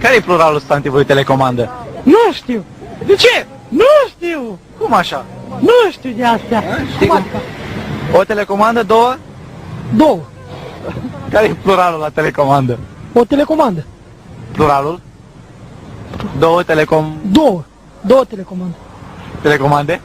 Care e pluralul substantivului telecomandă? Nu știu. De ce? Nu știu. Cum așa? Nu știu de astea. Știi cum? O telecomandă, două? Două. Care e pluralul la telecomandă? O telecomandă. Pluralul? Două Două. Două telecomandă. telecomande?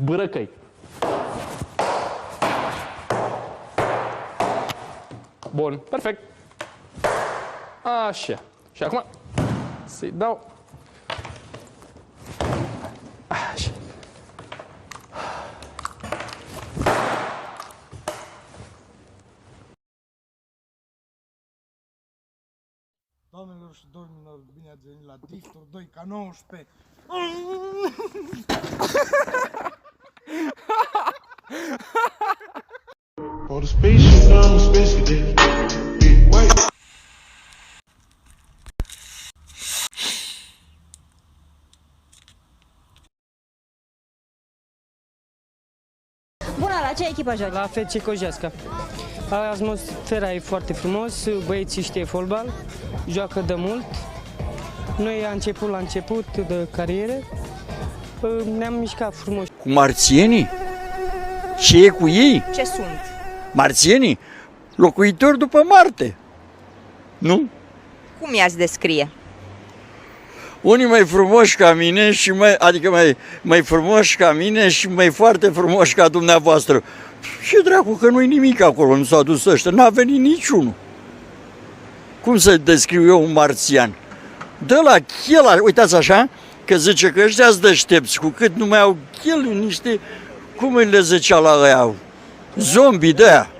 Bărăcăi. Bun, perfect. Așa. Și acum să-i dau. Așa. Doamnelor și domnilor, bine ați venit la Dictor 2 ca 19. For the spaceship, I'm a space cadet. Wait. Bună, la ce echipă joci? La FC Cojeasca. Atmosfera e foarte frumos, băieții știe fotbal, joacă de mult. Noi am început la început de carieră, ne-am mișcat frumos. Cu marțienii? Ce e cu ei? Ce sunt? Marțienii? Locuitori după Marte. Nu? Cum i-ați descrie? Unii mai frumoși ca mine și mai frumoși ca mine și mai foarte frumoși ca dumneavoastră. Ce dracu că nu-i nimic acolo, nu s-au dus ăștia, n-a venit niciunul. Cum să descriu eu un marțian? Dă la chel, uitați așa, că zice că ăștia-s deștepți, cu cât nu mai au chel, niște, cum le zicea la ăia, zombii de-aia.